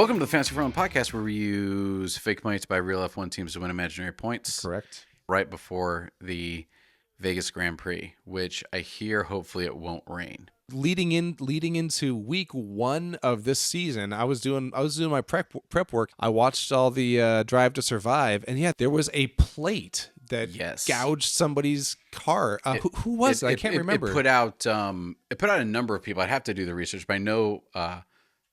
Welcome to the Fantasy Football Podcast, where we use fake money to buy real F1 teams to win imaginary points. Correct. Right before the Vegas Grand Prix, which I hear hopefully it won't rain. Leading into week 1 of this season, I was doing my prep work. I watched all the Drive to Survive, and yeah, there was a plate that gouged somebody's car. Who was it? I can't remember. It put out a number of people. I'd have to do the research, but I know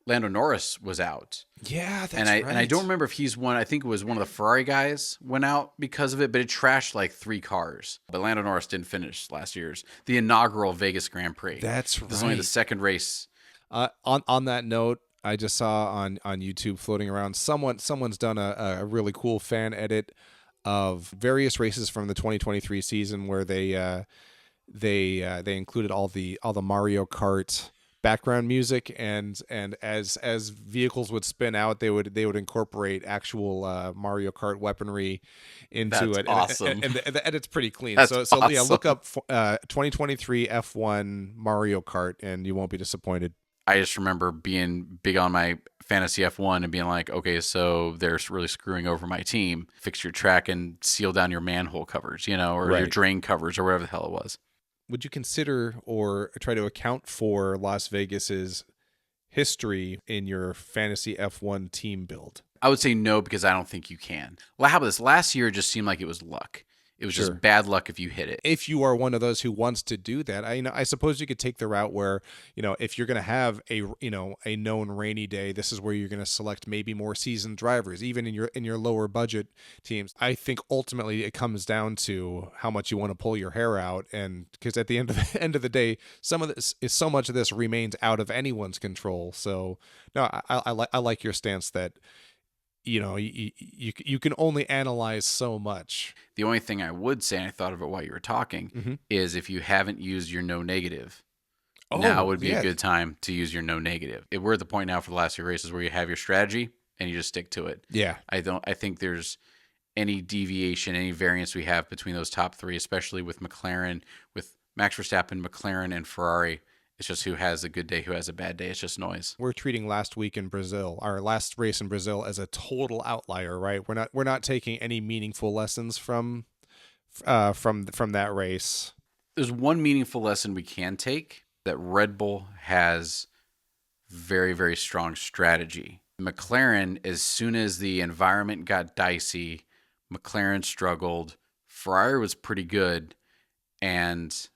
Lando Norris was out. Yeah, that's right. And I don't remember if he's one. I think it was one of the Ferrari guys went out because of it, but it trashed like 3 cars. But Lando Norris didn't finish last year's the inaugural Vegas Grand Prix. That's right. This is only the second race. On that note, I just saw on YouTube floating around someone's done a really cool fan edit of various races from the 2023 season where they included all the Mario Kart background music, and as vehicles would spin out, they would incorporate actual Mario Kart weaponry into it. Awesome. And the edit's pretty clean. That's so awesome. Yeah, look up 2023 F1 Mario Kart, and you won't be disappointed. I just remember being big on my fantasy F1 and being like, okay, so they're really screwing over my team. Fix your track and seal down your manhole covers, or your drain covers or whatever the hell it was. Would you consider or try to account for Las Vegas's history in your fantasy F1 team build? I would say no, because I don't think you can. Well, how about this? Last year, it just seemed like it was luck. It was just bad luck if you hit it. If you are one of those who wants to do that, I suppose you could take the route where, if you're going to have a known rainy day, this is where you're going to select maybe more seasoned drivers, even in your lower budget teams. I think ultimately it comes down to how much you want to pull your hair out, and because at the end of the day, so much of this remains out of anyone's control. So no, I like your stance that you can only analyze so much. The only thing I would say, and I thought of it while you were talking, is if you haven't used your no negative, now would be a good time to use your no negative. We're at the point now for the last few races where you have your strategy and you just stick to it. Yeah. I think there's any deviation, any variance we have between those top 3, especially with McLaren, with Max Verstappen, McLaren, and Ferrari. It's just who has a good day, who has a bad day. It's just noise. We're treating last week in Brazil, our last race in Brazil, as a total outlier, right? We're not taking any meaningful lessons from that race. There's one meaningful lesson we can take, that Red Bull has very, very strong strategy. McLaren, as soon as the environment got dicey, McLaren struggled. Ferrari was pretty good, and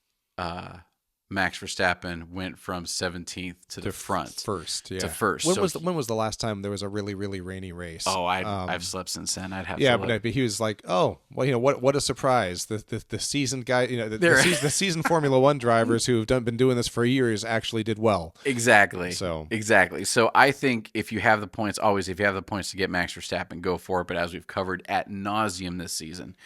Max Verstappen went from 17th to the front. To first. When was the last time there was a really, really rainy race? Oh, I've slept since then. I'd have to look. But he was like, oh, well, what a surprise. The seasoned guy, the seasoned Formula One drivers who've been doing this for years actually did well. Exactly. So I think if you have the points to get Max Verstappen, go for it. But as we've covered ad nauseum this season,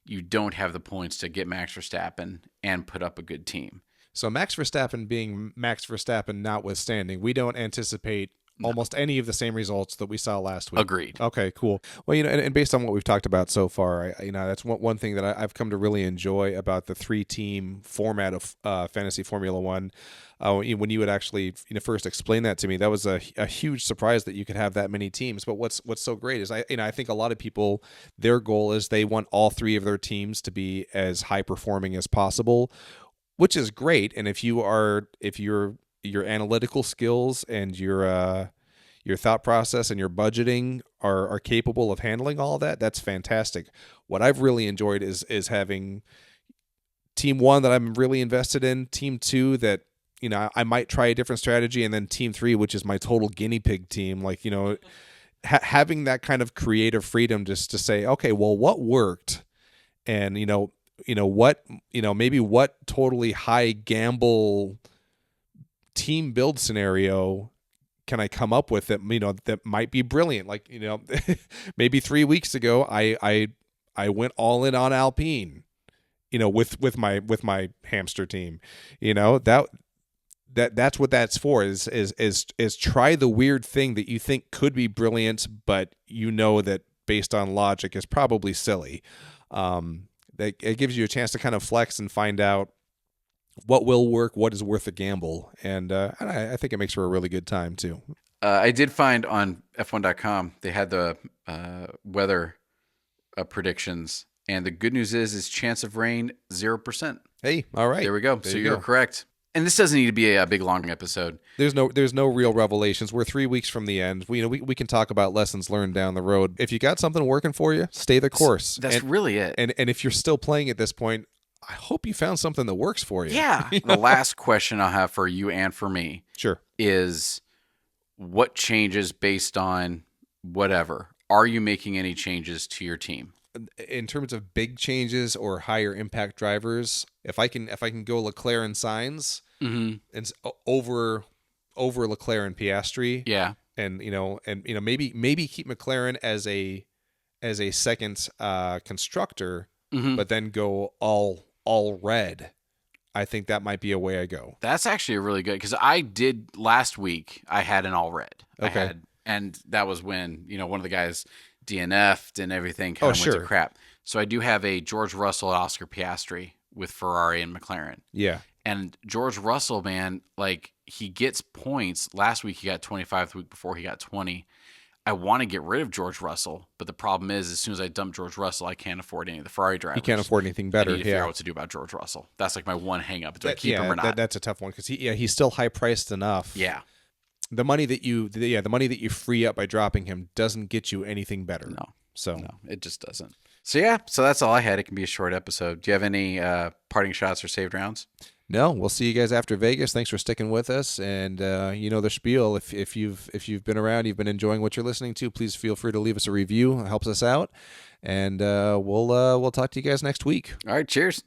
you don't have the points to get Max Verstappen and put up a good team. So Max Verstappen being Max Verstappen notwithstanding, we don't anticipate almost any of the same results that we saw last week. Agreed. Okay, cool. Well, and based on what we've talked about so far, that's one thing that I've come to really enjoy about the 3-team format of Fantasy Formula One. When you would actually first explain that to me, that was a huge surprise that you could have that many teams. But what's so great is I think a lot of people, their goal is they want all 3 of their teams to be as high performing as possible, which is great. And if your analytical skills and your thought process and your budgeting are capable of handling all that, that's fantastic. What I've really enjoyed is having team 1 that I'm really invested in, team 2 that I might try a different strategy, and then team 3, which is my total guinea pig team. Like having that kind of creative freedom just to say, okay, well, what worked, and maybe what totally high gamble team build scenario can I come up with that might be brilliant? Like, maybe 3 weeks ago I went all in on Alpine, with my hamster team, that's what that's for is try the weird thing that you think could be brilliant, but that based on logic is probably silly. It gives you a chance to kind of flex and find out what will work, what is worth a gamble, and I think it makes for a really good time too. I did find on F1.com they had the weather predictions, and the good news is chance of rain 0%. Hey, all right. There we go. There So you you're go. correct. And this doesn't need to be a big long episode. There's no real revelations. We're 3 weeks from the end. We can talk about lessons learned down the road. If you got something working for you, stay the course. That's really it. And if you're still playing at this point, I hope you found something that works for you. Yeah. The last question I'll have for you and for me Sure. is what changes based on whatever? Are you making any changes to your team? In terms of big changes or higher impact drivers, if I can go Leclerc and Sainz and over Leclerc and Piastri, Yeah. and maybe keep McLaren as a second constructor, but then go all red. I think that might be a way I go. That's actually a really good, because I did last week. I had an all red. Okay. And that was when one of the guys DNF'd and everything kind of went to crap. So I do have a George Russell and Oscar Piastri with Ferrari and McLaren. Yeah. And George Russell, man, like he gets points. Last week he got 25. The week before he got 20. I want to get rid of George Russell, but the problem is, as soon as I dump George Russell, I can't afford any of the Ferrari drivers. You can't afford anything better. I need to figure out what to do about George Russell. That's like my one hang up. Do I keep him or not? That's a tough one because he's still high priced enough. Yeah. The money that you free up by dropping him doesn't get you anything better. No, it just doesn't. So that's all I had. It can be a short episode. Do you have any parting shots or saved rounds? No, we'll see you guys after Vegas. Thanks for sticking with us, and the spiel. If you've been around, you've been enjoying what you're listening to, please feel free to leave us a review. It helps us out, and we'll talk to you guys next week. All right, cheers.